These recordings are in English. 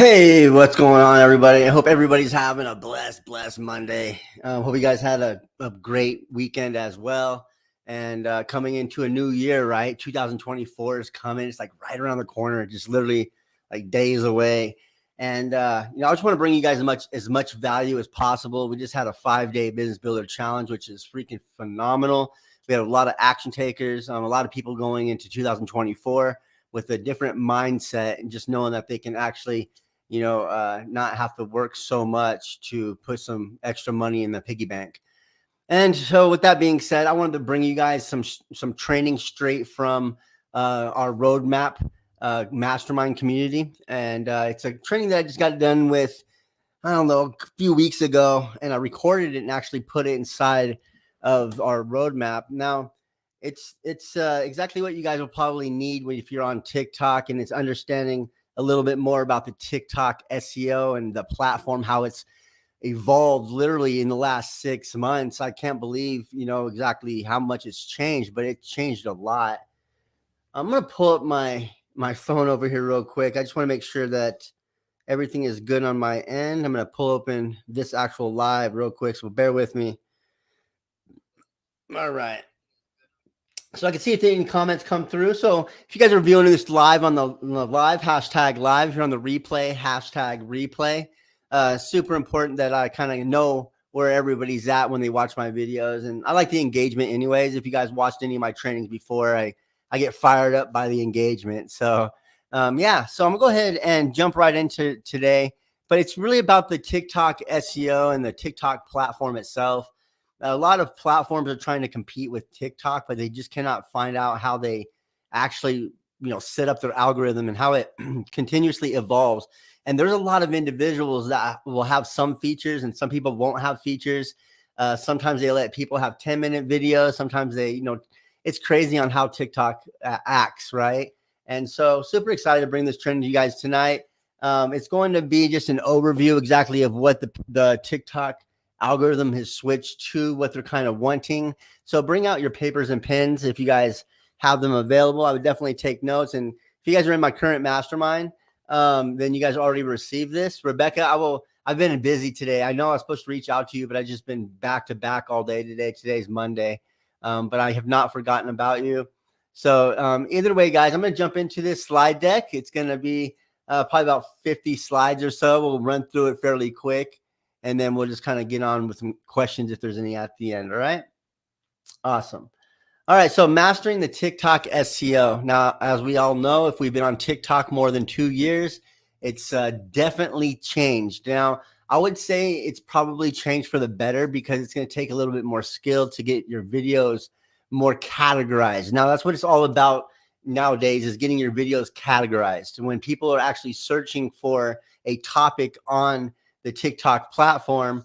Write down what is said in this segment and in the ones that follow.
Hey, what's going on, everybody? I hope everybody's having a blessed Monday. Hope you guys had a great weekend as well. And coming into a new year, right? 2024 is coming. It's like right around the corner, just literally like days away. And I just want to bring you guys as much value as possible. We just had a 5-day business builder challenge, which is freaking phenomenal. We had a lot of action takers, a lot of people going into 2024 with a different mindset and just knowing that they can actually not have to work so much to put some extra money in the piggy bank. And so with that being said, I wanted to bring you guys some training straight from our roadmap mastermind community. And it's a training that I just got done with, I don't know, a few weeks ago, and I recorded it and actually put it inside of our roadmap. Now, it's exactly what you guys will probably need if you're on TikTok, and it's understanding a little bit more about the TikTok SEO and the platform, how it's evolved literally in the last 6 months. I can't believe, exactly how much it's changed, but it changed a lot. I'm going to pull up my phone over here real quick. I just want to make sure that everything is good on my end. I'm going to pull open this actual live real quick, so bear with me. All right. So I can see if any comments come through. So if you guys are viewing this live on the live, hashtag live. If you're on the replay, hashtag replay. Super important that I kind of know where everybody's at when they watch my videos. And I like the engagement anyways. If you guys watched any of my trainings before, I get fired up by the engagement. So so I'm gonna go ahead and jump right into today. But it's really about the TikTok SEO and the TikTok platform itself. A lot of platforms are trying to compete with TikTok, but they just cannot find out how they actually, set up their algorithm and how it continuously evolves. And there's a lot of individuals that will have some features and some people won't have features. Sometimes they let people have 10-minute videos. Sometimes they, it's crazy on how TikTok acts, right? And so super excited to bring this trend to you guys tonight. It's going to be just an overview exactly of what the TikTok algorithm has switched to, what they're kind of wanting. So bring out your papers and pens if you guys have them available. I would definitely take notes. And if you guys are in my current mastermind, then you guys already received this. Rebecca, I've been busy today. I know I was supposed to reach out to you, but I just been back to back all day today. Today's Monday. But I have not forgotten about you. So either way, guys, I'm going to jump into this slide deck. It's going to be probably about 50 slides or so. We'll run through it fairly quick. And then we'll just kind of get on with some questions if there's any at the end. All right. Awesome. All right. So mastering the TikTok SEO. Now, as we all know, if we've been on TikTok more than 2 years, it's definitely changed. Now, I would say it's probably changed for the better because it's going to take a little bit more skill to get your videos more categorized. Now, that's what it's all about nowadays, is getting your videos categorized. When people are actually searching for a topic on the TikTok platform,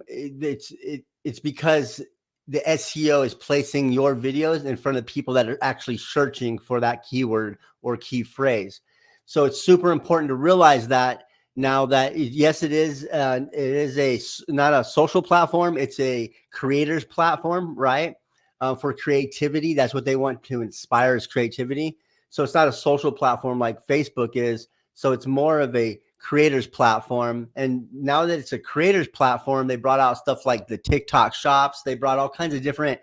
it's because the SEO is placing your videos in front of people that are actually searching for that keyword or key phrase. So it's super important to realize that now that yes, it is not a social platform, it's a creators platform, right? For creativity, that's what they want to inspire, is creativity. So it's not a social platform like Facebook is. So it's more of a creators platform. And now that it's a creators platform, they brought out stuff like the TikTok shops. They brought all kinds of different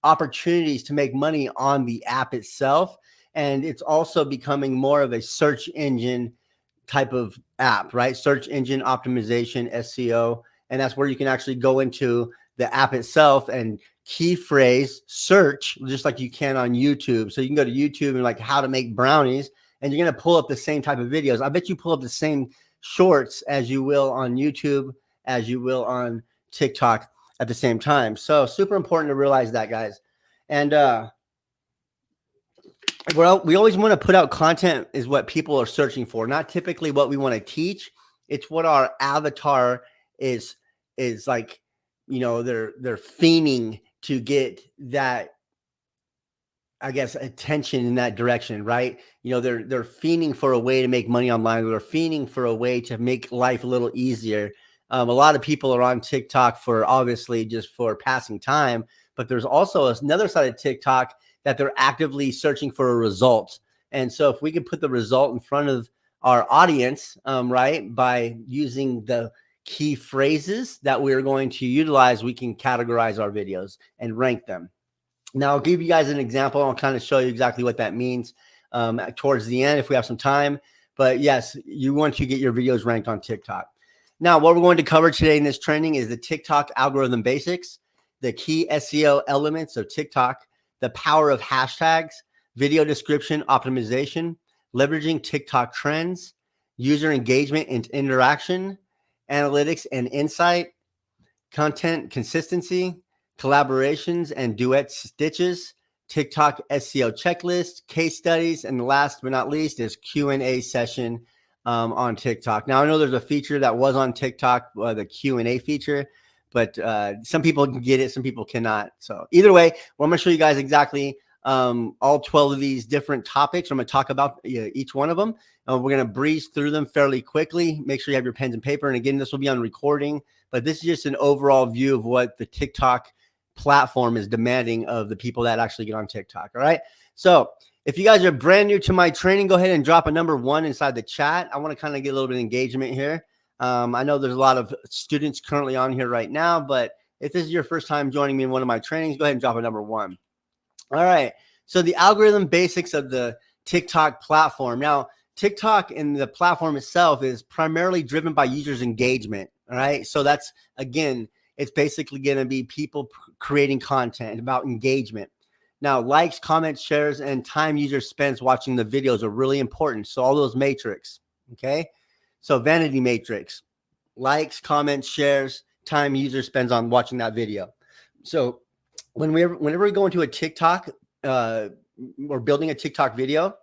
opportunities to make money on the app itself. And it's also becoming more of a search engine type of app, right? Search engine optimization, SEO. And that's where you can actually go into the app itself and key phrase search, just like you can on YouTube. So you can go to YouTube and like how to make brownies, and you're going to pull up the same type of videos. I bet you pull up the same shorts as you will on YouTube, as you will on TikTok at the same time. So super important to realize that, guys. And well, we always want to put out content is what people are searching for, not typically what we want to teach. It's what our avatar is like, they're fiending to get that, I guess, attention in that direction, right? They're fiending for a way to make money online. They're fiending for a way to make life a little easier. A lot of people are on TikTok for obviously just for passing time, but there's also another side of TikTok that they're actively searching for a result. And so if we can put the result in front of our audience, right? By using the key phrases that we're going to utilize, we can categorize our videos and rank them. Now, I'll give you guys an example. I'll kind of show you exactly what that means towards the end if we have some time. But yes, you want to get your videos ranked on TikTok. Now, what we're going to cover today in this training is the TikTok algorithm basics, the key SEO elements of TikTok, the power of hashtags, video description optimization, leveraging TikTok trends, user engagement and interaction, analytics and insight, content consistency, collaborations and duet stitches, TikTok SEO checklist, case studies, and last but not least is Q&A session on TikTok. Now, I know there's a feature that was on TikTok, the Q&A feature, but some people can get it, some people cannot. So either way, well, I'm going to show you guys exactly all 12 of these different topics. I'm going to talk about each one of them. We're going to breeze through them fairly quickly. Make sure you have your pens and paper. And again, this will be on recording, but this is just an overall view of what the TikTok platform is demanding of the people that actually get on TikTok. All right. So if you guys are brand new to my training, go ahead and drop a number 1 inside the chat. I want to kind of get a little bit of engagement here. I know there's a lot of students currently on here right now, but if this is your first time joining me in one of my trainings, go ahead and drop a number 1. All right. So the algorithm basics of the TikTok platform. Now, TikTok and the platform itself is primarily driven by users' engagement. All right. So that's, again, it's basically going to be people creating content about engagement. Now, likes, comments, shares, and time user spends watching the videos are really important. So all those matrix. Okay. So vanity matrix, likes, comments, shares, time user spends on watching that video. So whenever we go into a TikTok or building a TikTok video,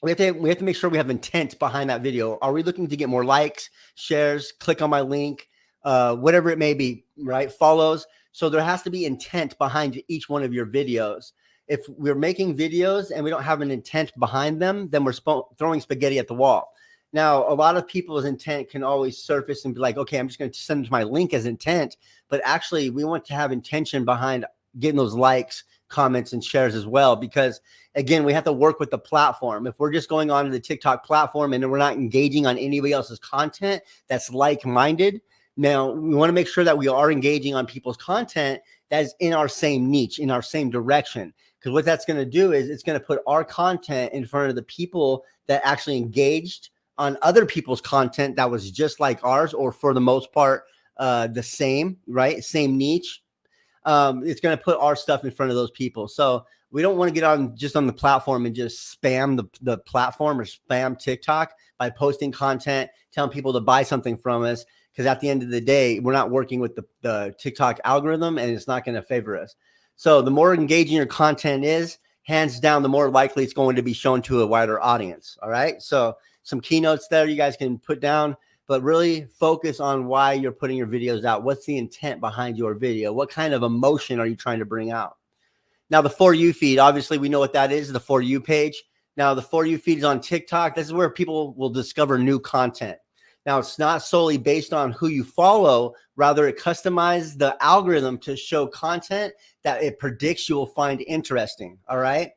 we have to make sure we have intent behind that video. Are we looking to get more likes, shares, click on my link, whatever it may be, right? Follows. So there has to be intent behind each one of your videos. If we're making videos and we don't have an intent behind them, then we're throwing spaghetti at the wall. Now, a lot of people's intent can always surface and be like, okay, I'm just going to send my link as intent. But actually, we want to have intention behind getting those likes, comments, and shares as well. Because again, we have to work with the platform. If we're just going on to the TikTok platform and we're not engaging on anybody else's content that's like-minded, now we want to make sure that we are engaging on people's content that is in our same niche, in our same direction. Because what that's going to do is it's going to put our content in front of the people that actually engaged on other people's content that was just like ours, or for the most part, the same, right? Same niche. It's going to put our stuff in front of those people. So we don't want to get on just on the platform and just spam the platform or spam TikTok by posting content, telling people to buy something from us. Because at the end of the day, we're not working with the TikTok algorithm and it's not going to favor us. So the more engaging your content is, hands down, the more likely it's going to be shown to a wider audience. All right. So some keynotes there you guys can put down, but really focus on why you're putting your videos out. What's the intent behind your video? What kind of emotion are you trying to bring out? Now, the For You feed, obviously we know what that is, the For You page. Now, the For You feed is on TikTok. This is where people will discover new content. Now, it's not solely based on who you follow. Rather, it customizes the algorithm to show content that it predicts you will find interesting. All right.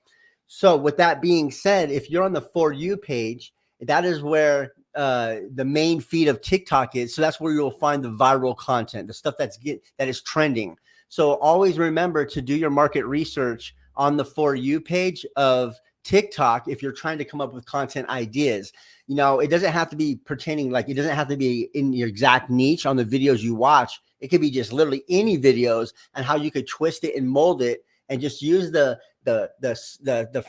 So with that being said, if you're on the For You page, that is where the main feed of TikTok is. So that's where you'll find the viral content, the stuff that is trending. So always remember to do your market research on the For You page of TikTok if you're trying to come up with content ideas. You know, it doesn't have to be pertaining, like it doesn't have to be in your exact niche on the videos you watch. It could be just literally any videos and how you could twist it and mold it and just use the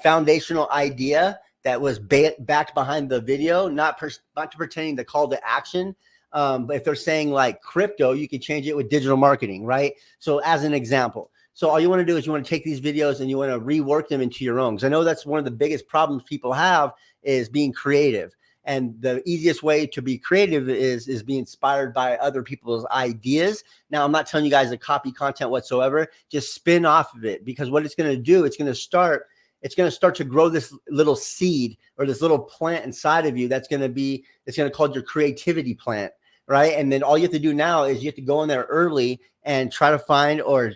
foundational idea that was backed behind the video, not pertaining to call to action. But if they're saying like crypto, you could change it with digital marketing, right? So as an example. So all you want to do is you want to take these videos and you want to rework them into your own. Because I know that's one of the biggest problems people have is being creative. And the easiest way to be creative is be inspired by other people's ideas. Now, I'm not telling you guys to copy content whatsoever. Just spin off of it, because what it's going to do, it's going to start to grow this little seed or this little plant inside of you. It's going to call your creativity plant, right? And then all you have to do now is you have to go in there early and try to find, or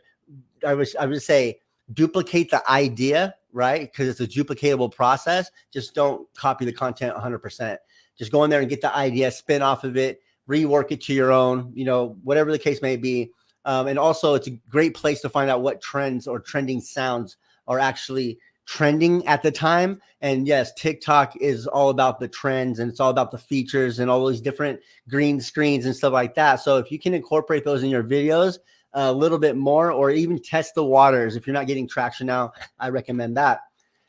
I would say duplicate the idea, right? Because it's a duplicatable process. Just don't copy the content 100%. Just go in there and get the idea, spin off of it, rework it to your own, whatever the case may be. And also, it's a great place to find out what trends or trending sounds are actually trending at the time. And yes, TikTok is all about the trends, and it's all about the features and all those different green screens and stuff like that. So if you can incorporate those in your videos a little bit more, or even test the waters, if you're not getting traction now, I recommend that.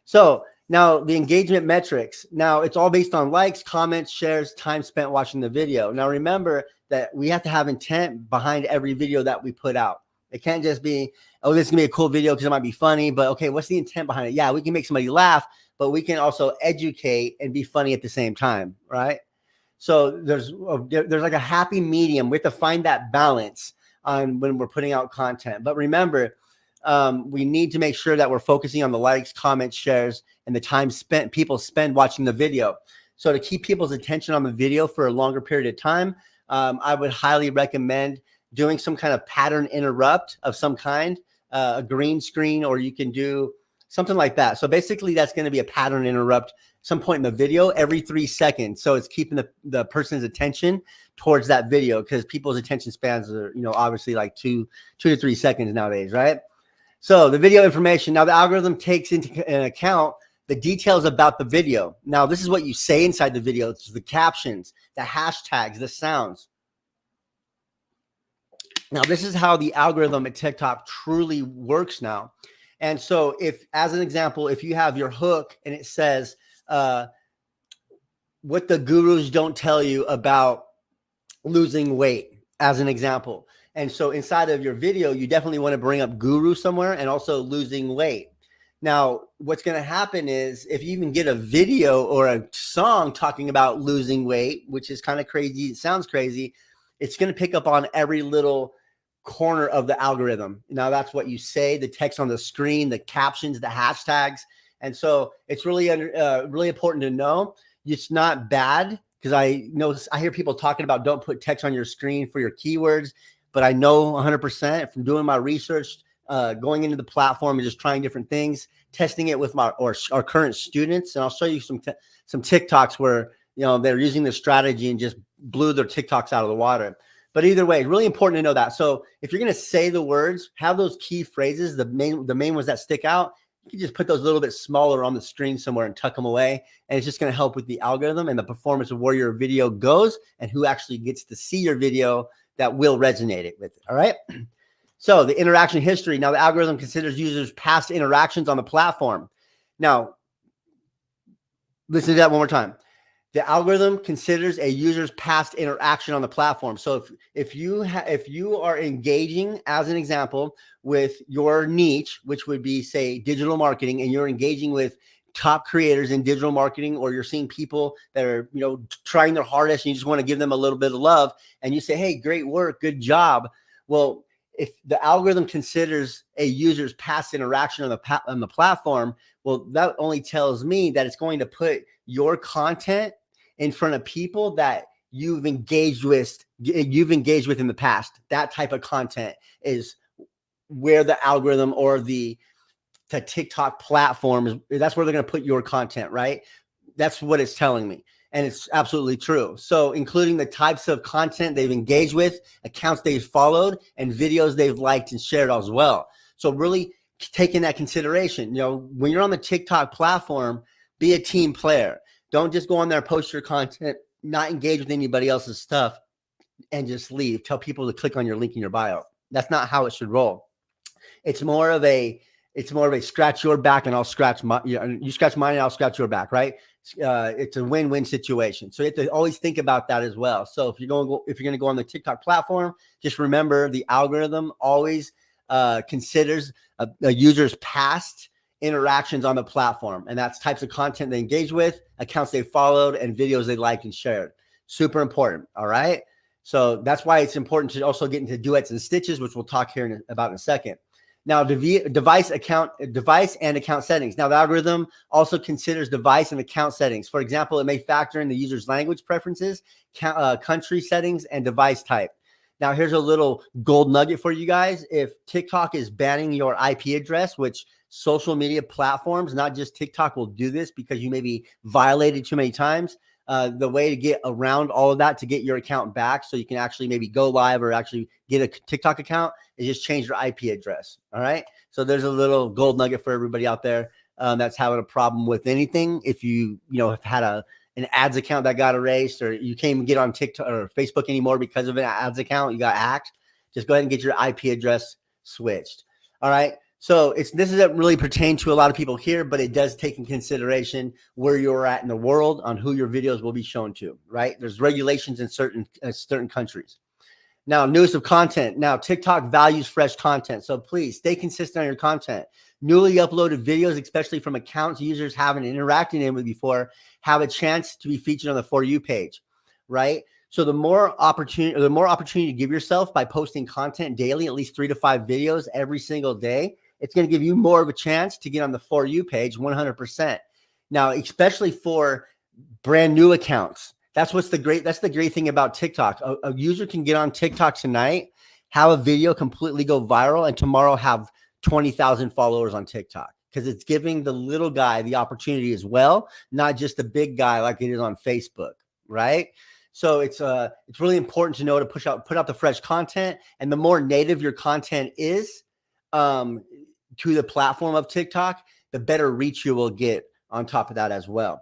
So now the engagement metrics. Now it's all based on likes, comments, shares, time spent watching the video. Now remember that we have to have intent behind every video that we put out. It can't just be, oh, this is gonna be a cool video because it might be funny, but okay, what's the intent behind it? Yeah, we can make somebody laugh, but we can also educate and be funny at the same time, right? So there's like a happy medium. We have to find that balance on when we're putting out content. But remember, we need to make sure that we're focusing on the likes, comments, shares, and the time people spend watching the video. So to keep people's attention on the video for a longer period of time, I would highly recommend doing some kind of pattern interrupt of some kind, a green screen, or you can do something like that. So basically that's going to be a pattern interrupt some point in the video every 3 seconds. So it's keeping the person's attention towards that video, because people's attention spans are, obviously like 2 to 3 seconds nowadays, right? So the video information. Now the algorithm takes into an account the details about the video. Now this is what you say inside the video. It's the captions, the hashtags, the sounds. Now, this is how the algorithm at TikTok truly works now. And so if, as an example, if you have your hook and it says, what the gurus don't tell you about losing weight, as an example. And so inside of your video, you definitely want to bring up guru somewhere and also losing weight. Now, what's going to happen is if you even get a video or a song talking about losing weight, which is kind of crazy, it sounds crazy, it's going to pick up on every little corner of the algorithm. Now that's what you say, the text on the screen, the captions, the hashtags. And so it's really important to know it's not bad, because I hear people talking about don't put text on your screen for your keywords, but I know 100% from doing my research, going into the platform and just trying different things, testing it with our current students. And I'll show you some TikToks where, they're using this strategy and just blew their TikToks out of the water. But either way, really important to know that. So if you're going to say the words, have those key phrases, the main ones that stick out, you can just put those a little bit smaller on the screen somewhere and tuck them away. And it's just going to help with the algorithm and the performance of where your video goes and who actually gets to see your video that will resonate it with it. All right. So the interaction history. Now the algorithm considers users' past interactions on the platform. Now, listen to that one more time. The algorithm considers a user's past interaction on the platform. So if you are engaging, as an example, with your niche, which would be, say, digital marketing, and you're engaging with top creators in digital marketing, or you're seeing people that are, trying their hardest and you just want to give them a little bit of love, and you say, hey, great work, good job. Well, if the algorithm considers a user's past interaction on the platform, well, that only tells me that it's going to put your content in front of people that you've engaged with in the past. That type of content is where the algorithm or the TikTok platform that's where they're going to put your content, right? That's what it's telling me. And it's absolutely true. So including the types of content they've engaged with, accounts they've followed, and videos they've liked and shared as well. So really taking that consideration, when you're on the TikTok platform, be a team player. Don't just go on there, post your content, not engage with anybody else's stuff, and just leave. Tell people to click on your link in your bio. That's not how it should roll. It's more of a scratch your back and I'll scratch you scratch mine and I'll scratch your back, right? It's a win-win situation. So you have to always think about that as well. So if you're going to go on the TikTok platform, just remember the algorithm always considers a user's past interactions on the platform, and that's types of content they engage with, accounts they followed, and videos they liked and shared. Super important. All right. So that's why it's important to also get into duets and stitches, which we'll talk here about in a second. Now, device and account settings. Now, the algorithm also considers device and account settings. For example, it may factor in the user's language preferences, country settings, and device type. Now, here's a little gold nugget for you guys. If TikTok is banning your IP address, which social media platforms, not just TikTok, will do this because you may be violated too many times. The way to get around all of that to get your account back so you can actually maybe go live or actually get a TikTok account is just change your IP address. All right. So there's a little gold nugget for everybody out there that's having a problem with anything. If you have had an ads account that got erased, or you can't even get on TikTok or Facebook anymore because of an ads account, you got hacked, just go ahead and get your IP address switched. All right. So this doesn't really pertain to a lot of people here, but it does take in consideration where you're at in the world on who your videos will be shown to, right? There's regulations in certain countries. Now, newest of content. Now, TikTok values fresh content. So please stay consistent on your content. Newly uploaded videos, especially from accounts users haven't interacted in with before, have a chance to be featured on the For You page, right? So the more opportunity you give yourself by posting content daily, at least 3 to 5 videos every single day, it's going to give you more of a chance to get on the For You page 100%. Now, especially for brand new accounts, that's the great thing about TikTok. A user can get on TikTok tonight, have a video completely go viral, and tomorrow have 20,000 followers on TikTok, because it's giving the little guy the opportunity as well, not just the big guy like it is on Facebook, right? So it's really important to know to put out the fresh content, and the more native your content is to the platform of TikTok, the better reach you will get on top of that as well.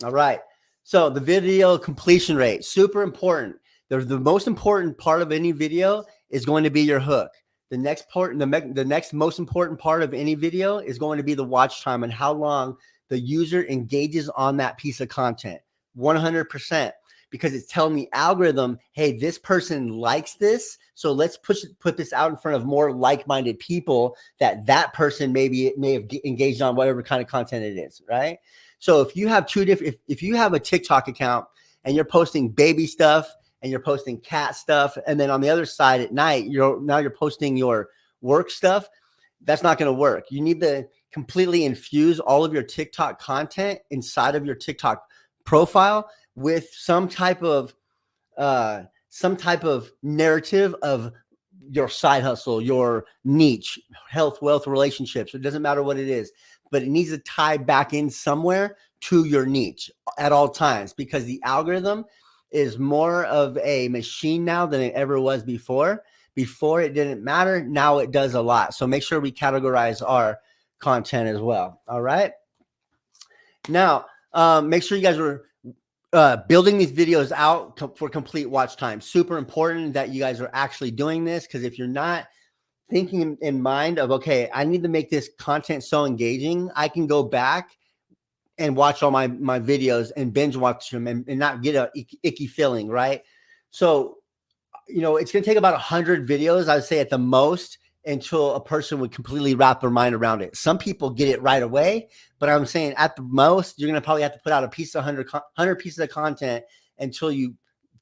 All right. So the video completion rate, super important. The most important part of any video is going to be your hook. The next most important part of any video is going to be the watch time and how long the user engages on that piece of content. 100%. Because it's telling the algorithm, hey, this person likes this, so let's put this out in front of more like-minded people that person may have engaged on whatever kind of content it is, right? So if you have if you have a TikTok account and you're posting baby stuff and you're posting cat stuff, and then on the other side at night you're posting your work stuff, that's not going to work. You need to completely infuse all of your TikTok content inside of your TikTok profile with some type of narrative of your side hustle, your niche, health, wealth, relationships. It doesn't matter what it is, but it needs to tie back in somewhere to your niche at all times, because the algorithm is more of a machine now than it ever was before. Before it didn't matter. Now it does a lot. So make sure we categorize our content as well. All right. Now, make sure you guys are building these videos out for complete watch time. Super important that you guys are actually doing this, because if you're not thinking in mind of, okay, I need to make this content so engaging, I can go back and watch all my videos and binge watch them and not get a icky feeling, right? So, it's going to take about 100 videos, I would say at the most, until a person would completely wrap their mind around it. Some people get it right away, but I'm saying at the most, you're going to probably have to put out 100 pieces of content until you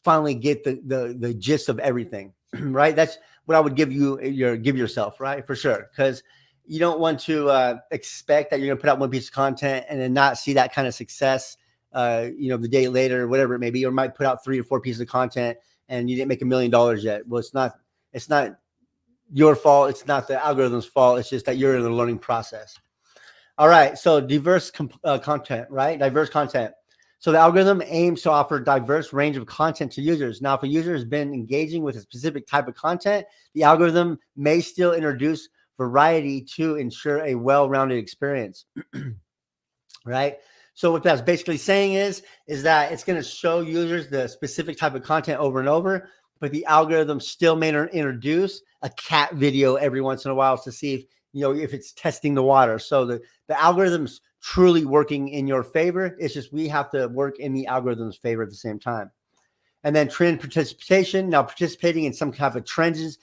finally get the gist of everything, right? That's what I would give yourself, right? For sure. Because you don't want to expect that you're going to put out one piece of content and then not see that kind of success, the day later, whatever it may be, or might put out 3 or 4 pieces of content and you didn't make $1 million yet. Well, it's not your fault. It's not the algorithm's fault. It's just that you're in the learning process. All right. So diverse content, right? Diverse content. So the algorithm aims to offer a diverse range of content to users. Now, if a user has been engaging with a specific type of content, the algorithm may still introduce variety to ensure a well-rounded experience, right? So what that's basically saying is that it's going to show users the specific type of content over and over, but the algorithm still may introduce a cat video every once in a while to see if it's testing the water. So the algorithm's truly working in your favor. It's just we have to work in the algorithm's favor at the same time. And then trend participation. Now, participating in some kind of trends,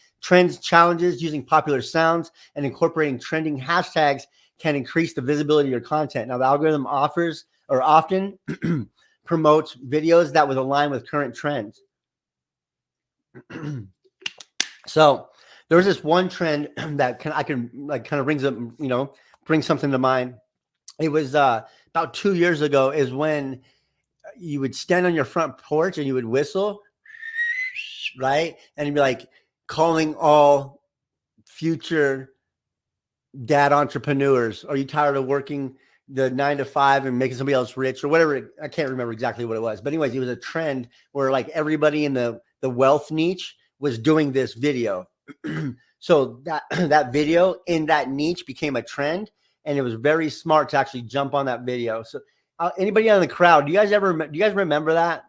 challenges, using popular sounds, and incorporating trending hashtags can increase the visibility of your content. Now, the algorithm often promotes videos that would align with current trends. So there's this one trend that bring something to mind. It was about 2 years ago is when you would stand on your front porch and you would whistle, right? And you'd be like calling all future dad entrepreneurs. Are you tired of working the 9 to 5 and making somebody else rich or whatever. I can't remember exactly what it was, but anyways, it was a trend where like everybody in the wealth niche was doing this video. So that video in that niche became a trend, and it was very smart to actually jump on that video. So anybody on the crowd, do you guys remember that?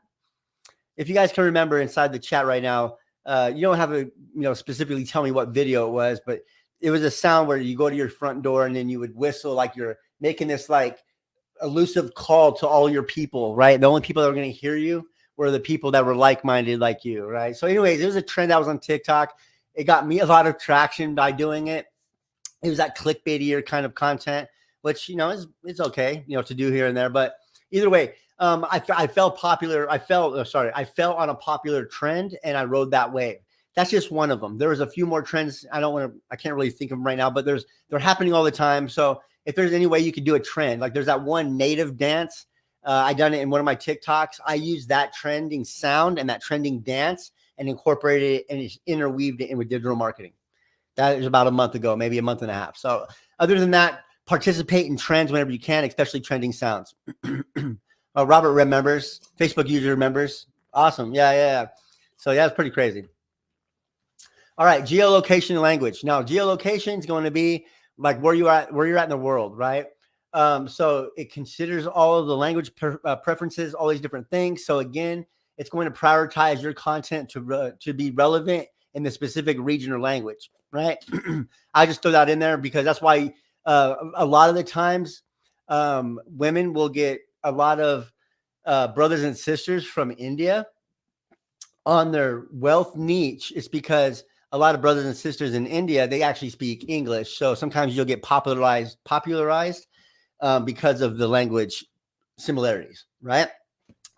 If you guys can remember inside the chat right now, you don't have to, specifically tell me what video it was, but it was a sound where you go to your front door and then you would whistle like you're making this like elusive call to all your people, right? The only people that were going to hear you were the people that were like-minded like you, right? So anyways, it was a trend that was on TikTok. It got me a lot of traction by doing it. It was that clickbaitier kind of content, which, it's okay, to do here and there. But either way, I fell on a popular trend and I rode that wave. That's just one of them. There was a few more trends. I can't really think of them right now, but they're happening all the time. So if there's any way you could do a trend, like there's that one native dance. I done it in one of my TikToks. I used that trending sound and that trending dance and incorporated it and interweaved it in with digital marketing. That is about a month ago, maybe a month and a half. So other than that, participate in trends whenever you can, especially trending sounds. Robert remembers. Facebook user remembers. Awesome. Yeah. So yeah, it's pretty crazy. All right, geolocation and language. Now, geolocation is going to be like where you're at in the world, right? So it considers all of the language preferences, all these different things. So again, it's going to prioritize your content to be relevant in the specific region or language, right? I just throw that in there because that's why a lot of the times women will get a lot of brothers and sisters from India on their wealth niche. It's because a lot of brothers and sisters in India, they actually speak English. So sometimes you'll get popularized because of the language similarities, right?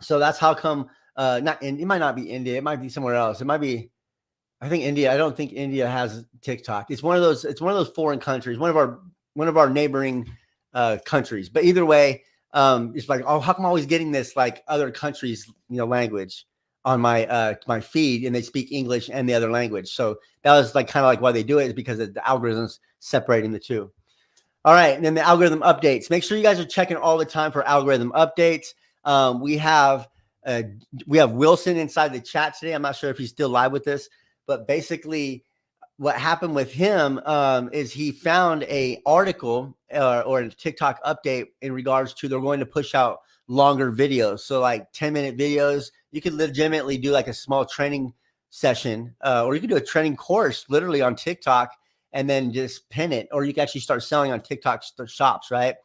So that's how come it might not be India. It might be somewhere else. It might be, I think India. I don't think India has TikTok. It's one of those foreign countries, one of our neighboring countries. But either way, it's like, oh, how come I'm always getting this like other countries, language on my feed, and they speak English and the other language. So that was like kind of like why they do it, is because of the algorithms separating the two. All right, and then the algorithm updates. Make sure you guys are checking all the time for algorithm updates. We have Wilson inside the chat today. I'm not sure if he's still live with this, but basically what happened with him is he found a article or a TikTok update in regards to they're going to push out longer videos. So like 10-minute videos. You could legitimately do like a small training session, or you could do a training course literally on TikTok and then just pin it, or you can actually start selling on TikTok shops, right?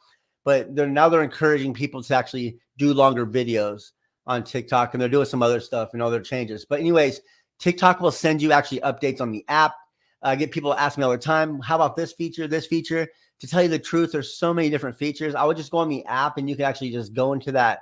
But they're encouraging people to actually do longer videos on TikTok, and they're doing some other stuff and other changes. But anyways, TikTok will send you actually updates on the app. I get people ask me all the time, how about this feature, this feature? To tell you the truth, there's so many different features. I would just go on the app and you can actually just go into that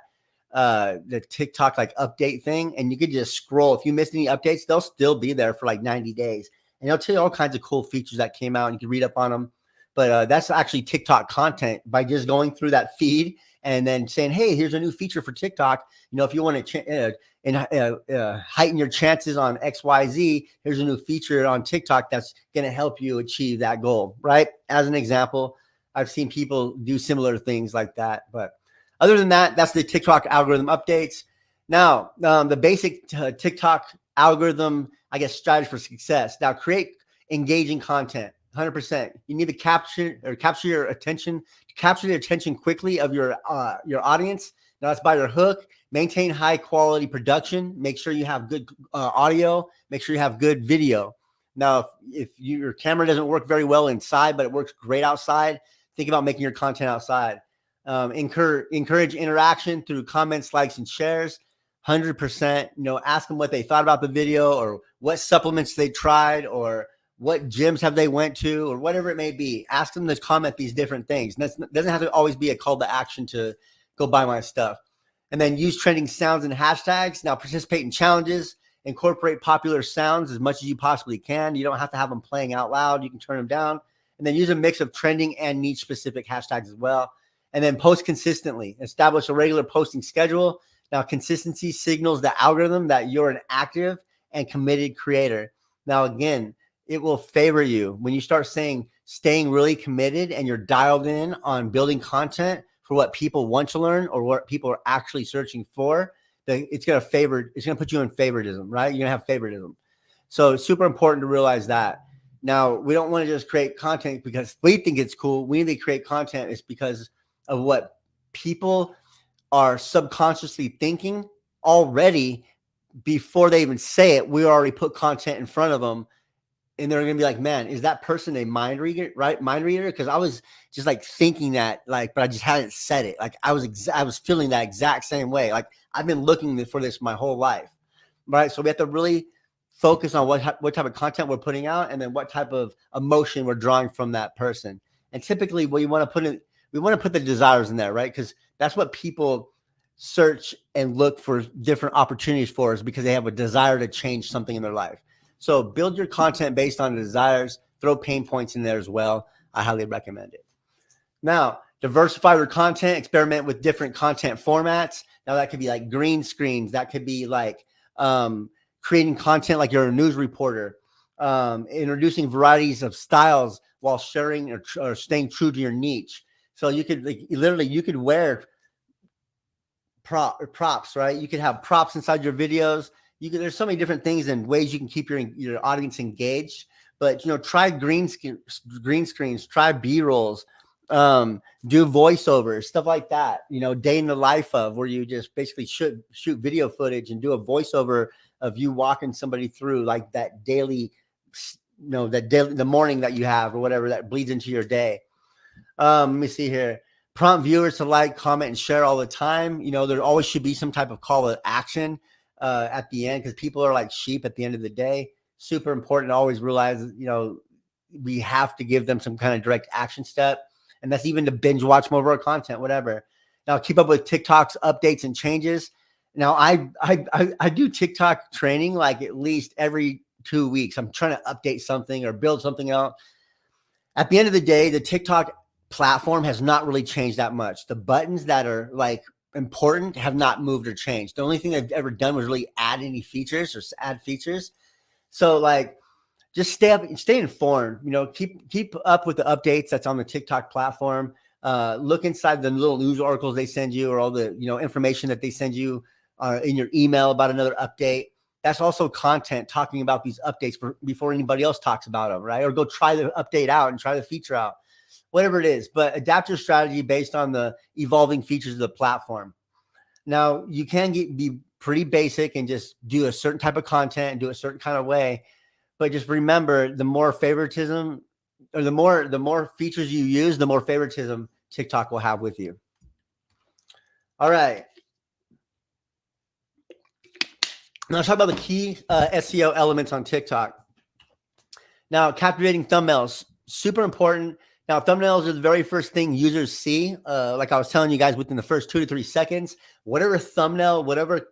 the TikTok like update thing, and you could just scroll. If you miss any updates, they'll still be there for like 90 days. And they'll tell you all kinds of cool features that came out, and you can read up on them. But that's actually TikTok content by just going through that feed and then saying, hey, here's a new feature for TikTok. If you want to heighten your chances on XYZ, here's a new feature on TikTok that's going to help you achieve that goal, right? As an example, I've seen people do similar things like that. But other than that, that's the TikTok algorithm updates. Now, the basic TikTok algorithm, I guess, strategy for success. Now, create engaging content. 100%. You need to capture your attention, capture the attention quickly of your audience. Now that's by your hook. Maintain high quality production. Make sure you have good audio. Make sure you have good video. Now, if your camera doesn't work very well inside, but it works great outside, think about making your content outside. Encourage interaction through comments, likes, and shares. 100%. Ask them what they thought about the video, or what supplements they tried, or what gyms have they went to, or whatever it may be. Ask them to comment these different things. And that doesn't have to always be a call to action to go buy my stuff. And then use trending sounds and hashtags. Now participate in challenges. Incorporate popular sounds as much as you possibly can. You don't have to have them playing out loud. You can turn them down. And then use a mix of trending and niche specific hashtags as well. And then post consistently. Establish a regular posting schedule. Now consistency signals the algorithm that you're an active and committed creator. Now again, it will favor you when you start staying really committed and you're dialed in on building content for what people want to learn or what people are actually searching for, it's going to put you in favoritism, right? You're going to have favoritism. So it's super important to realize that. Now, we don't want to just create content because we think it's cool. We need to create content is because of what people are subconsciously thinking already before they even say it. We already put content in front of them, and they're going to be like, man, is that person a mind reader, right? Mind reader? Because I was just like thinking that, like, but I just hadn't said it. Like I was feeling that exact same way. Like I've been looking for this my whole life, right? So we have to really focus on what type of content we're putting out, and then what type of emotion we're drawing from that person. And typically, we want to put the desires in there, right? Because that's what people search and look for different opportunities for, is because they have a desire to change something in their life. So build your content based on desires. Throw pain points in there as well. I highly recommend it. Now, diversify your content. Experiment with different content formats. Now, that could be like green screens. That could be like creating content like you're a news reporter, introducing varieties of styles while sharing or staying true to your niche. So you could you could wear props, right? You could have props inside your videos. There's so many different things and ways you can keep your audience engaged. But try green screens, try B-rolls, do voiceovers, stuff like that. Day in the life of, where you just basically shoot video footage and do a voiceover of you walking somebody through like that daily, the morning that you have or whatever that bleeds into your day. Let me see here. Prompt viewers to like, comment, and share all the time. There always should be some type of call to action at the end, because people are like sheep at the end of the day. Super important to always realize, we have to give them some kind of direct action step. And that's even to binge watch more of our content, whatever. Now, keep up with TikTok's updates and changes. Now, I do TikTok training like at least every 2 weeks. I'm trying to update something or build something out. At the end of the day, the TikTok platform has not really changed that much. The buttons that are like important have not moved or changed. The only thing they've ever done was really add any features or add features. So like, just stay informed, keep up with the updates that's on the TikTok platform. Look inside the little news articles they send you, or all the, information that they send you in your email about another update. That's also content talking about these updates before anybody else talks about them, right? Or go try the update out and try the feature out, whatever it is. But adapt your strategy based on the evolving features of the platform. Now, you can be pretty basic and just do a certain type of content and do a certain kind of way. But just remember, the more favoritism, or the more features you use, the more favoritism TikTok will have with you. All right. Now let's talk about the key SEO elements on TikTok. Now, captivating thumbnails, super important. Now, thumbnails are the very first thing users see. Like I was telling you guys, within the first 2 to 3 seconds, whatever thumbnail, whatever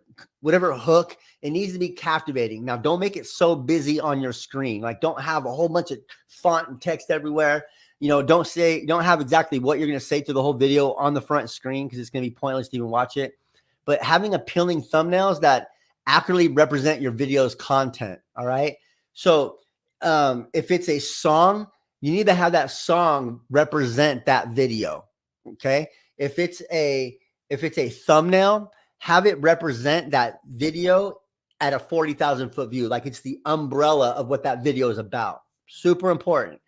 hook, it needs to be captivating. Now, don't make it so busy on your screen. Like, don't have a whole bunch of font and text everywhere. Don't have exactly what you're going to say to the whole video on the front screen, because it's going to be pointless to even watch it. But having appealing thumbnails that accurately represent your video's content. All right. So if it's a song, you need to have that song represent that video. Okay. If it's a thumbnail, have it represent that video at a 40,000 foot view. Like it's the umbrella of what that video is about. Super important.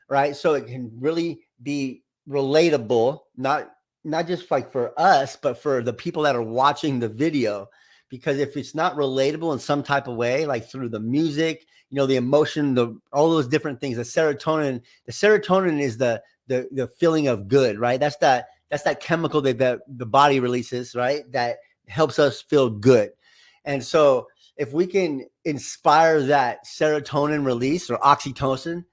Right. So it can really be relatable, not just like for us, but for the people that are watching the video. Because if it's not relatable in some type of way, like through the music, the emotion, all those different things, the serotonin is the feeling of good, right? That's that chemical that the body releases, right? That helps us feel good. And so if we can inspire that serotonin release, or oxytocin,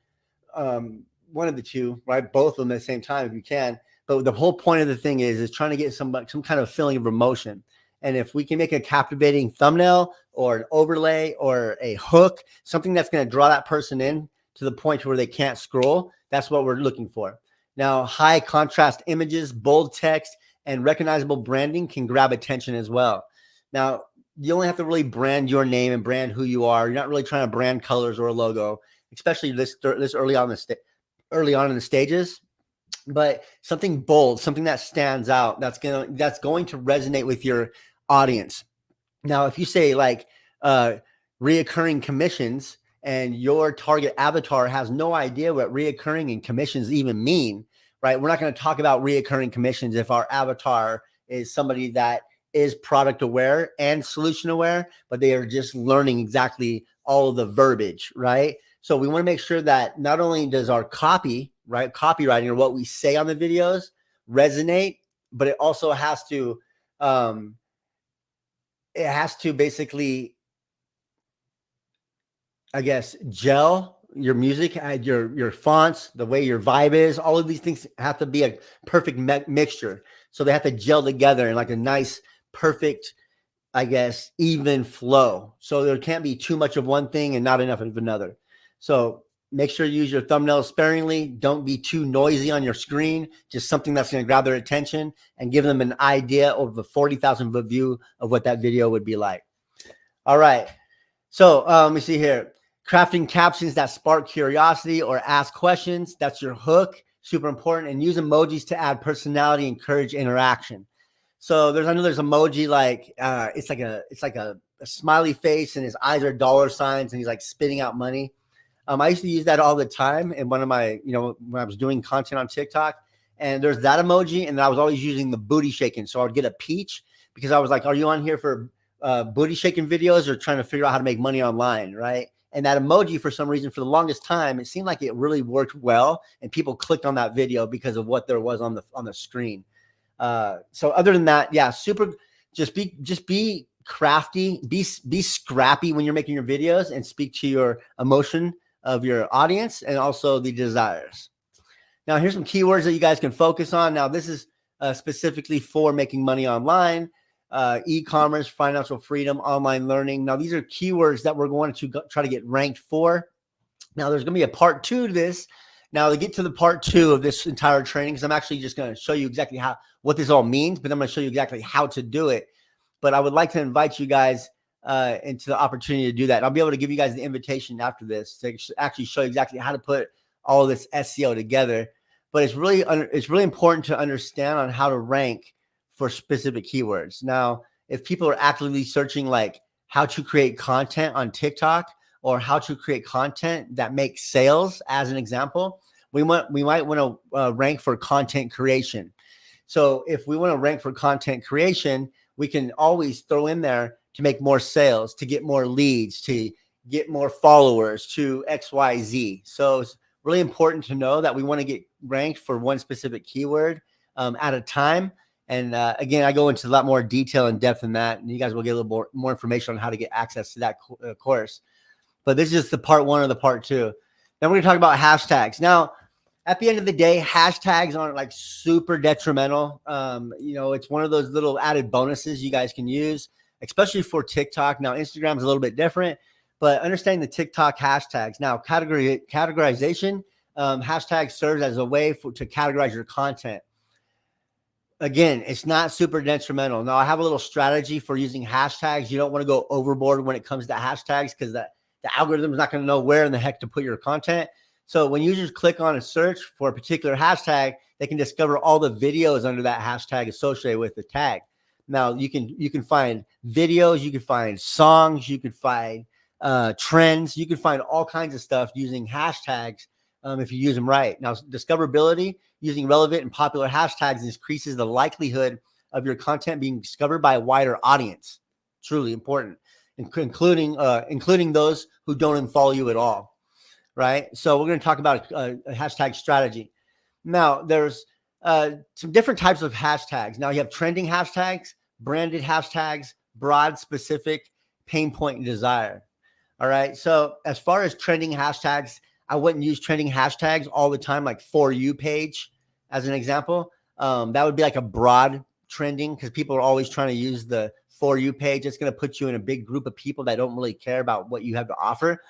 one of the two, right? Both of them at the same time if you can. But the whole point of the thing is trying to get some kind of feeling of emotion. And if we can make a captivating thumbnail or an overlay or a hook, something that's going to draw that person in to the point where they can't scroll, that's what we're looking for. Now, high contrast images, bold text, and recognizable branding can grab attention as well. Now, you only have to really brand your name and brand who you are. You're not really trying to brand colors or a logo, especially this early on in the stages. but something bold, something that stands out, that's going to resonate with your audience. Now, if you say like reoccurring commissions and your target avatar has no idea what reoccurring and commissions even mean, right? We're not going to talk about reoccurring commissions if our avatar is somebody that is product aware and solution aware, but they are just learning exactly all of the verbiage, right? So we want to make sure that not only does our copy, right, copywriting or what we say on the videos resonate, but um, it has to basically, I guess, gel your music, your fonts, the way your vibe is. All of these things have to be a perfect mixture. So they have to gel together in like a nice, perfect, I guess, even flow. So there can't be too much of one thing and not enough of another. So make sure you use your thumbnails sparingly. Don't be too noisy on your screen. Just something that's going to grab their attention and give them an idea of the 40,000 foot view of what that video would be like. All right. So let me see here. Crafting captions that spark curiosity or ask questions. That's your hook. Super important. And use emojis to add personality, encourage interaction. So I know there's emoji like it's like a smiley face and his eyes are dollar signs and he's like spitting out money. I used to use that all the time in one of my, when I was doing content on TikTok. And there's that emoji, and I was always using the booty shaking. So I would get a peach because I was like, "Are you on here for booty shaking videos or trying to figure out how to make money online?" Right? And that emoji, for some reason, for the longest time, it seemed like it really worked well, and people clicked on that video because of what there was on the screen. So other than that, yeah, super. Just be crafty, be scrappy when you're making your videos, and speak to your emotion of your audience and also the desires. Now, here's some keywords that you guys can focus on. Now, this is specifically for making money online, e-commerce, financial freedom, online learning. Now, these are keywords that we're going to try to get ranked for. Now, there's going to be a part 2 to this. Now, to get to the part 2 of this entire training, because I'm actually just going to show you exactly what this all means, but I'm going to show you exactly how to do it. But I would like to invite you guys into the opportunity to do that. I'll be able to give you guys the invitation after this to actually show you exactly how to put all of this SEO together. But it's really important to understand on how to rank for specific keywords. Now, if people are actively searching like how to create content on TikTok or how to create content that makes sales, as an example, we might want to rank for content creation. So if we want to rank for content creation, we can always throw in there to make more sales, to get more leads, to get more followers, to XYZ. So it's really important to know that we want to get ranked for one specific keyword at a time. And again, I go into a lot more detail and depth in that, and you guys will get a little more information on how to get access to that course. But this is just the part 1 of the part 2. Then we're going to talk about hashtags. Now, at the end of the day, hashtags aren't like super detrimental. It's one of those little added bonuses you guys can use, especially for TikTok. Now, Instagram is a little bit different, but understanding the TikTok hashtags. Now, categorization, hashtag serves as a way to categorize your content. Again, it's not super detrimental. Now, I have a little strategy for using hashtags. You don't want to go overboard when it comes to hashtags because the algorithm is not going to know where in the heck to put your content. So when users click on a search for a particular hashtag, they can discover all the videos under that hashtag associated with the tag. Now, you can find videos, you can find songs, you can find trends, you can find all kinds of stuff using hashtags if you use them right. Now, discoverability using relevant and popular hashtags increases the likelihood of your content being discovered by a wider audience. Truly important, including those who don't even follow you at all. Right. So we're going to talk about a hashtag strategy. Now, there's some different types of hashtags. Now, you have trending hashtags, branded hashtags, broad, specific, pain point, and desire. All right. So as far as trending hashtags, I wouldn't use trending hashtags all the time, like For You page, as an example. That would be like a broad trending because people are always trying to use the For You page. It's going to put you in a big group of people that don't really care about what you have to offer.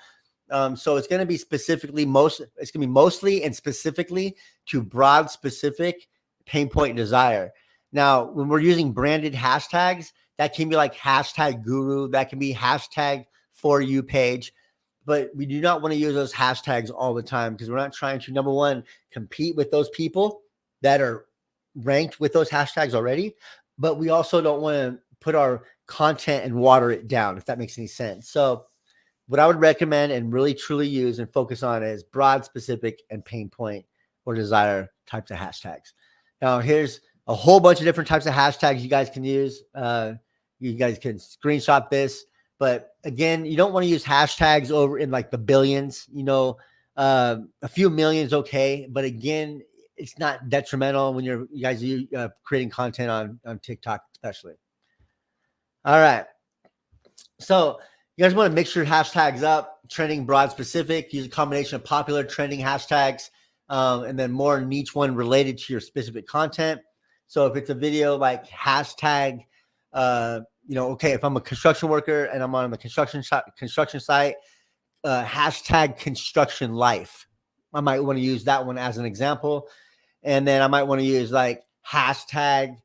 So it's going to be it's going to be mostly and specifically to broad, specific pain point and desire. Now, when we're using branded hashtags, that can be like hashtag guru, that can be hashtag For You page, but we do not want to use those hashtags all the time because we're not trying to, number one, compete with those people. that are ranked with those hashtags already, but we also don't want to put our content and water it down, if that makes any sense. So what I would recommend and really truly use and focus on is broad, specific, and pain point or desire types of hashtags. Now, here's a whole bunch of different types of hashtags you guys can use. You guys can screenshot this, but again, you don't want to use hashtags over in like the billions. A few million is okay, but again, it's not detrimental when you guys are creating content on TikTok, especially. All right. So you guys want to mix your hashtags up, trending, broad, specific, use a combination of popular trending hashtags, and then more niche one related to your specific content. So if it's a video like hashtag, okay, if I'm a construction worker and I'm on the construction site, hashtag construction life, I might want to use that one as an example. And then I might want to use like hashtag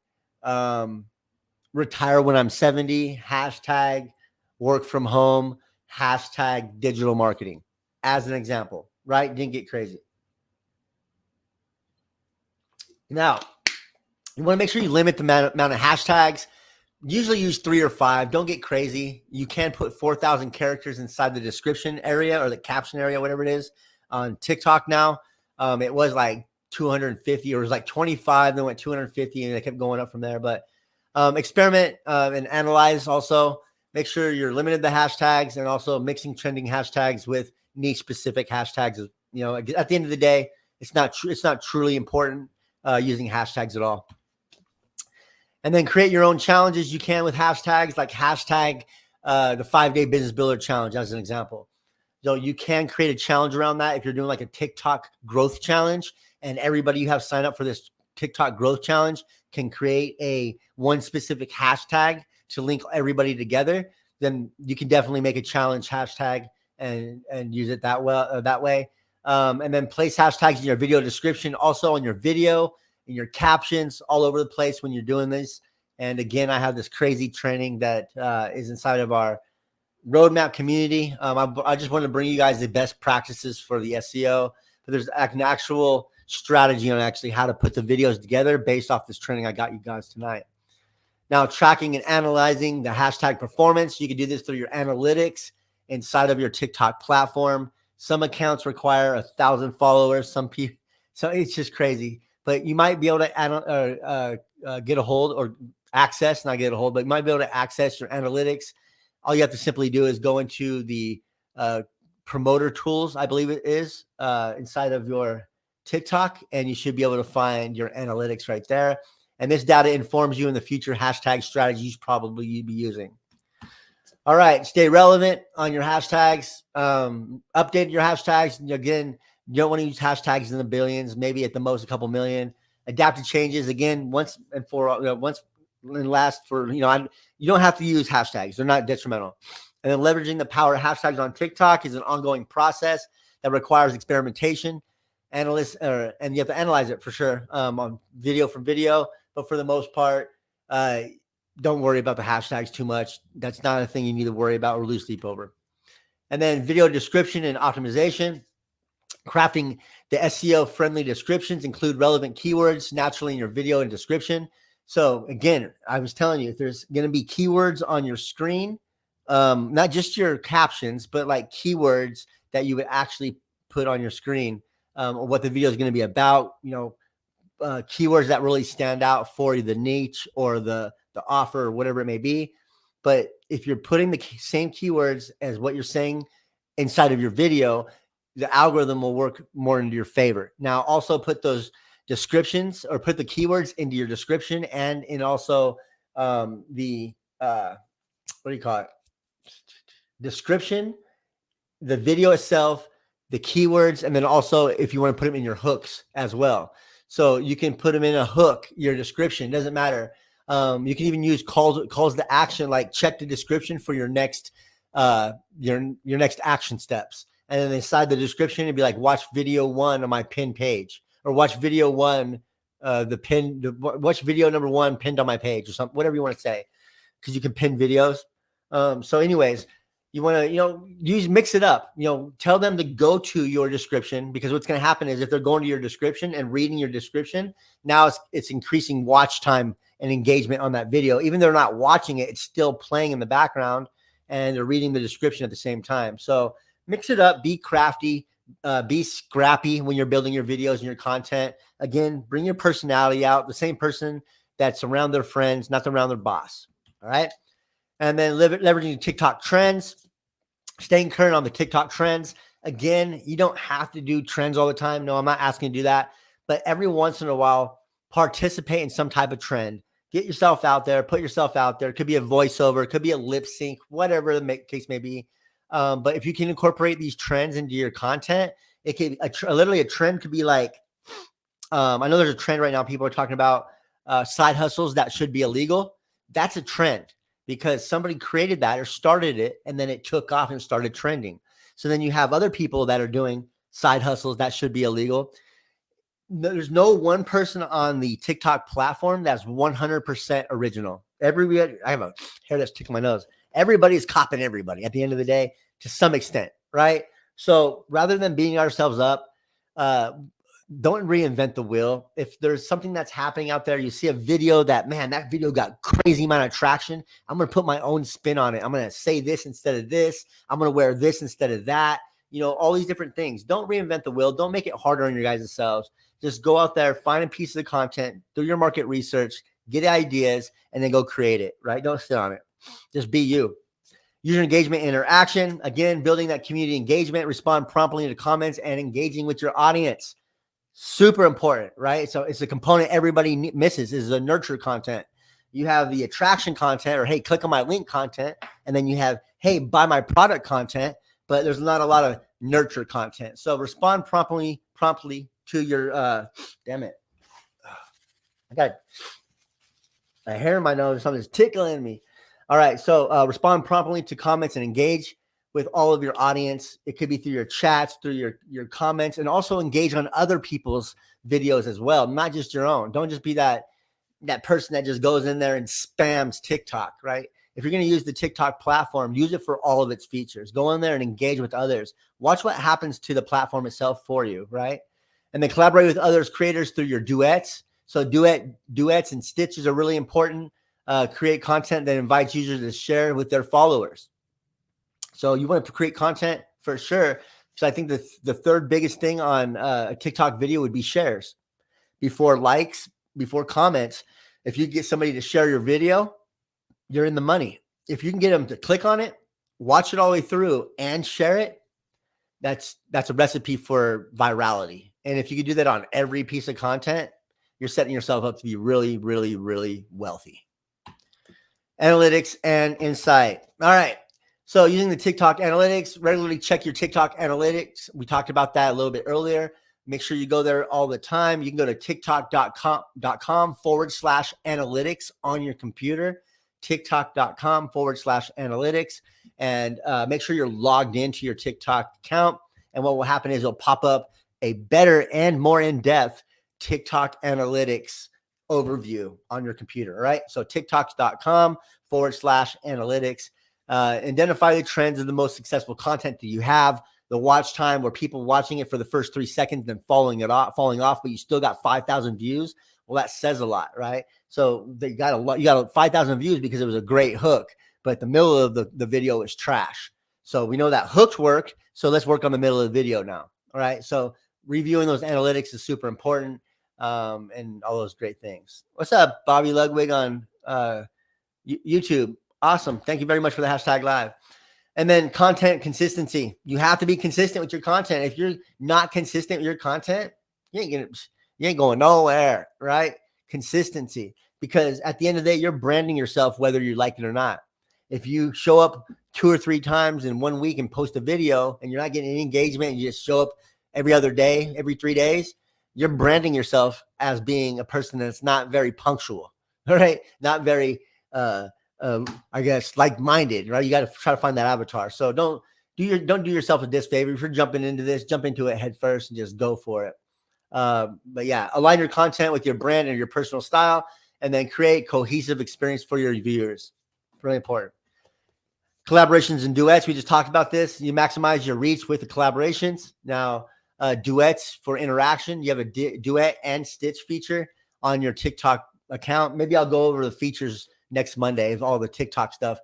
retire when I'm 70, hashtag work from home, hashtag digital marketing as an example, right? Didn't get crazy. Now, you want to make sure you limit the amount of hashtags. Usually use 3 or 5. Don't get crazy. You can put 4,000 characters inside the description area or the caption area, whatever it is, on TikTok now. It was like 250, or it was like 25, then went 250, and they kept going up from there. But experiment and analyze also. Make sure you're limited the hashtags and also mixing trending hashtags with niche specific hashtags. At the end of the day, it's not truly important using hashtags at all. And then create your own challenges you can with hashtags, like hashtag the 5-day business builder challenge as an example. So you can create a challenge around that if you're doing like a TikTok growth challenge, and everybody you have signed up for this TikTok growth challenge can create a one specific hashtag to link everybody together. Then you can definitely make a challenge hashtag and use it that way. And then place hashtags in your video description, also on your video, in your captions, all over the place when you're doing this. And again, I have this crazy training that is inside of our roadmap community. I just want to bring you guys the best practices for the SEO, but there's an actual strategy on actually how to put the videos together based off this training I got you guys tonight. Now, tracking and analyzing the hashtag performance. You can do this through your analytics inside of your TikTok platform. Some accounts require 1,000 followers. So it's just crazy. But you might be able to get a hold or access, not get a hold, but you might be able to access your analytics. All you have to simply do is go into the promoter tools, I believe it is, inside of your TikTok, and you should be able to find your analytics right there. And this data informs you in the future hashtag strategies probably you'd be using. All right, stay relevant on your hashtags. Update your hashtags. Again, you don't want to use hashtags in the billions, maybe at the most a couple million. Adapt to changes again once and last for, you don't have to use hashtags. They're not detrimental. And then leveraging the power of hashtags on TikTok is an ongoing process that requires experimentation, and you have to analyze it for sure on video from video. But for the most part, don't worry about the hashtags too much. That's not a thing you need to worry about or lose sleep over. And then video description and optimization. Crafting the SEO friendly descriptions include relevant keywords naturally in your video and description. So again, I was telling you, if there's going to be keywords on your screen, not just your captions, but like keywords that you would actually put on your screen, or what the video is going to be about, keywords that really stand out for you, the niche or the offer or whatever it may be. But if you're putting the same keywords as what you're saying inside of your video, the algorithm will work more into your favor. Now, also put those descriptions or put the keywords into your description and in also description, the video itself, the keywords, and then also if you want to put them in your hooks as well. So you can put them in a hook, your description, it doesn't matter. You can even use calls to action, like check the description for your next your next action steps. And then inside the description, it'd be like, watch video 1 on my pinned page, or watch video 1, watch video number 1 pinned on my page, or something, whatever you want to say, because you can pin videos. So anyways, You want to, mix it up, tell them to go to your description, because what's going to happen is if they're going to your description and reading your description, now it's increasing watch time and engagement on that video. Even though they're not watching it, it's still playing in the background and they're reading the description at the same time. So mix it up, be crafty, be scrappy when you're building your videos and your content. Again, bring your personality out, the same person that's around their friends, not around their boss. All right. And then leveraging TikTok trends, staying current on the TikTok trends. Again, you don't have to do trends all the time. No, I'm not asking you to do that. But every once in a while, participate in some type of trend. Get yourself out there, put yourself out there. It could be a voiceover, it could be a lip sync, whatever the case may be. But if you can incorporate these trends into your content, it could literally a trend could be like, I know there's a trend right now. People are talking about side hustles that should be illegal. That's a trend because somebody created that or started it, and then it took off and started trending. So then you have other people that are doing side hustles that should be illegal. There's no one person on the TikTok platform that's 100% original. I have a hair that's tickling my nose. Everybody is copying everybody at the end of the day to some extent, right? So rather than beating ourselves up, don't reinvent the wheel. If there's something that's happening out there, you see a video that video got crazy amount of traction. I'm going to put my own spin on it. I'm going to say this instead of this. I'm going to wear this instead of that. All these different things. Don't reinvent the wheel. Don't make it harder on your guys' selves. Just go out there, find a piece of content, do your market research, get ideas, and then go create it, right? Don't sit on it. Just be you. User engagement, interaction. Again, building that community engagement, respond promptly to comments, and engaging with your audience. Super important, right? So it's a component everybody misses is the nurture content. You have the attraction content, or hey, click on my link content. And then you have, hey, buy my product content, but there's not a lot of nurture content. So respond promptly to your, damn it. I got a hair in my nose. Something's tickling me. All right. So respond promptly to comments and engage with all of your audience. It could be through your chats, through your comments, and also engage on other people's videos as well, not just your own. Don't just be that person that just goes in there and spams TikTok, right? If you're going to use the TikTok platform, use it for all of its features. Go in there and engage with others. Watch what happens to the platform itself for you, right? And then collaborate with others creators through your duets. So duets and stitches are really important. Create content that invites users to share with their followers. So you want to create content for sure. So I think the third biggest thing on a TikTok video would be shares. Before likes, before comments. If you get somebody to share your video, you're in the money. If you can get them to click on it, watch it all the way through, and share it, that's a recipe for virality. And if you could do that on every piece of content, you're setting yourself up to be really, really, really wealthy. Analytics and insight. All right. So using the TikTok analytics, regularly check your TikTok analytics. We talked about that a little bit earlier. Make sure you go there all the time. You can go to tiktok.com/analytics on your computer, tiktok.com/analytics, and make sure you're logged into your TikTok account. And what will happen is it'll pop up a better and more in-depth TikTok analytics overview on your computer. All right. So tiktok.com/analytics. Identify the trends of the most successful content that you have. The watch time where people watching it for the first 3 seconds, then falling off, but you still got 5,000 views. Well, that says a lot, right? So you got 5,000 views because it was a great hook, but the middle of the video is trash. So we know that hooks work. So let's work on the middle of the video now. All right. So reviewing those analytics is super important, and all those great things. What's up, Bobby Ludwig on YouTube? Awesome. Thank you very much for the hashtag live. And then content consistency. You have to be consistent with your content. If you're not consistent with your content, you ain't going nowhere, right? Consistency. Because at the end of the day, you're branding yourself whether you like it or not. If you show up 2 or 3 times in 1 week and post a video and you're not getting any engagement, and you just show up every other day, every 3 days, you're branding yourself as being a person that's not very punctual, all right? Not very I guess like-minded, right? You got to try to find that avatar. So don't do yourself a disfavor. If you're jumping into this, jump into it head first and just go for it. But yeah, align your content with your brand and your personal style, and then create cohesive experience for your viewers. Really important. Collaborations and duets. We just talked about this. You maximize your reach with the collaborations. Now, duets for interaction. You have a duet and stitch feature on your TikTok account. Maybe I'll go over the features next Monday of all the TikTok stuff.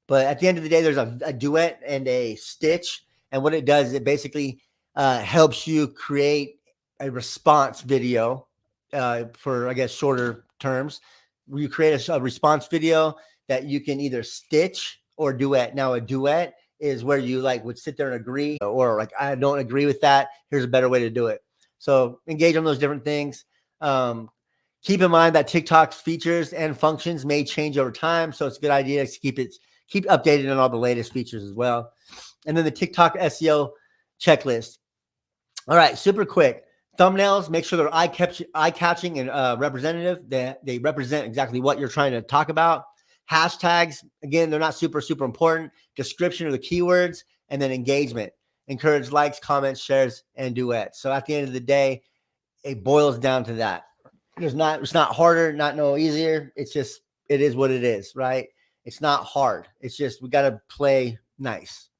But at the end of the day, there's a duet and a stitch. And what it does is it basically helps you create a response video for, I guess, shorter terms. You create a response video that you can either stitch or duet. Now, a duet is where you like would sit there and agree, or like, I don't agree with that. Here's a better way to do it. So engage on those different things. Keep in mind that TikTok's features and functions may change over time. So it's a good idea to keep updated on all the latest features as well. And then the TikTok SEO checklist. All right, super quick. Thumbnails, make sure they're eye-catching and representative. They represent exactly what you're trying to talk about. Hashtags, again, they're not super important. Description of the keywords, and then engagement. Encourage likes, comments, shares, and duets. So at the end of the day, it boils down to that. It's not harder, not no easier. It's just, it is what it is, right? It's not hard. It's just, we got to play nice.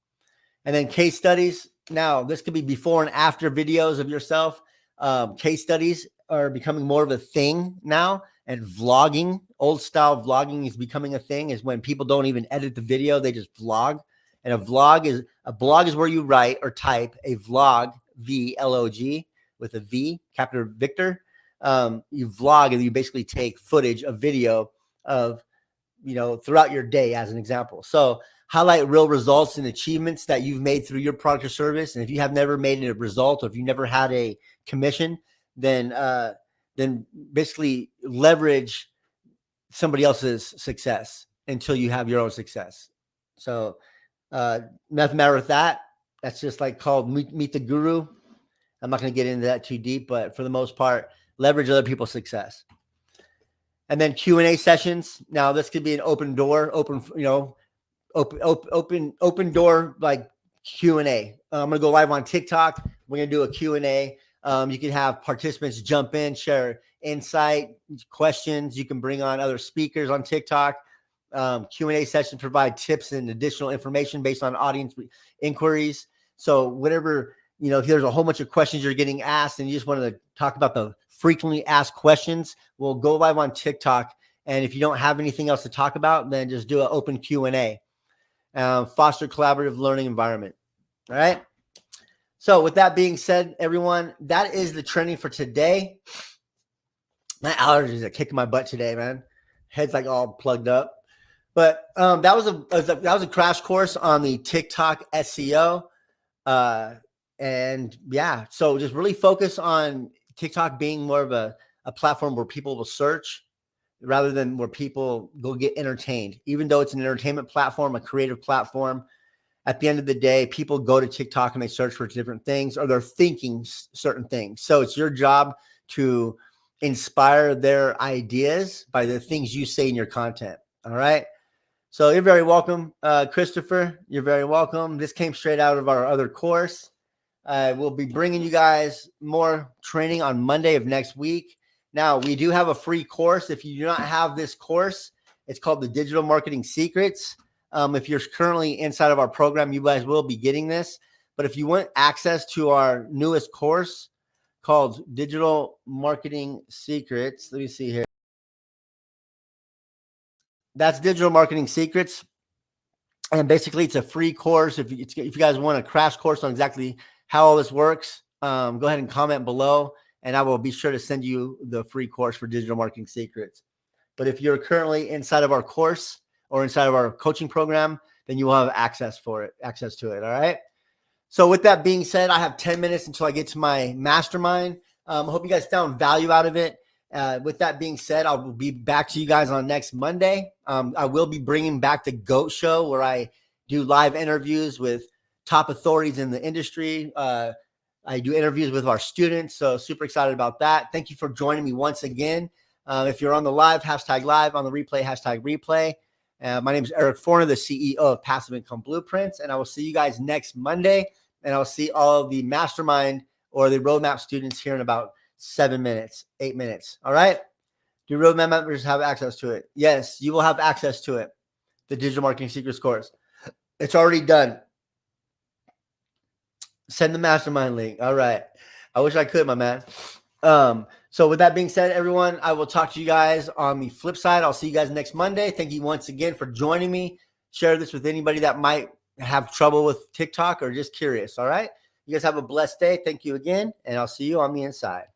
And then case studies. Now, this could be before and after videos of yourself. Case studies are becoming more of a thing now, and vlogging, old style vlogging is becoming a thing. Is when people don't even edit the video, they just vlog. And a blog is where you write or type a vlog, VLOG, with a V, capital Victor. You vlog, and you basically take footage of video of, throughout your day as an example. So highlight real results and achievements that you've made through your product or service. And if you have never made a result, or if you never had a commission, then basically leverage somebody else's success until you have your own success. So nothing matter with that. That's just like called meet the guru. I'm not going to get into that too deep, but for the most part, leverage other people's success. And then Q&A sessions. Now this could be an open door, open door, like Q&A. I'm going to go live on TikTok. We're going to do a Q&A. You can have participants jump in, share insight, questions. You can bring on other speakers on TikTok. Q&A sessions provide tips and additional information based on audience inquiries. So whatever, if there's a whole bunch of questions you're getting asked and you just want to talk about the frequently asked questions, we'll go live on TikTok. And if you don't have anything else to talk about, then just do an open Q&A. Foster collaborative learning environment. All right. So with that being said, everyone, that is the training for today. My allergies are kicking my butt today, man. Head's like all plugged up. But that was a crash course on the TikTok SEO. And yeah, so just really focus on TikTok being more of a platform where people will search rather than where people go get entertained. Even though it's an entertainment platform, a creative platform, at the end of the day, people go to TikTok and they search for different things, or they're thinking certain things. So it's your job to inspire their ideas by the things you say in your content. All right. So you're very welcome, Christopher. You're very welcome. This came straight out of our other course. We'll be bringing you guys more training on Monday of next week. Now, we do have a free course. If you do not have this course, it's called the Digital Marketing Secrets. If you're currently inside of our program, you guys will be getting this. But if you want access to our newest course called Digital Marketing Secrets, let me see here. That's Digital Marketing Secrets. And basically, it's a free course. If you guys want a crash course on exactly how all this works, go ahead and comment below, and I will be sure to send you the free course for Digital Marketing Secrets. But if you're currently inside of our course or inside of our coaching program, then you will have access to it. All right. So with that being said, I have 10 minutes until I get to my mastermind. I hope you guys found value out of it. With that being said, I'll be back to you guys on next Monday. I will be bringing back the GOAT Show, where I do live interviews with top authorities in the industry. I do interviews with our students, so super excited about that. Thank you for joining me once again. If you're on the live, hashtag live, on the replay, hashtag replay. My name is Eric Forner, the CEO of Passive Income Blueprints, and I will see you guys next Monday, and I'll see all of the mastermind or the roadmap students here in about 8 minutes. All right. Do roadmap members have access to it? Yes, you will have access to it. The Digital Marketing Secrets course. It's already done. Send the mastermind link. All right. I wish I could, my man. So with that being said, everyone, I will talk to you guys on the flip side. I'll see you guys next Monday. Thank you once again for joining me. Share this with anybody that might have trouble with TikTok or just curious. All right. You guys have a blessed day. Thank you again. And I'll see you on the inside.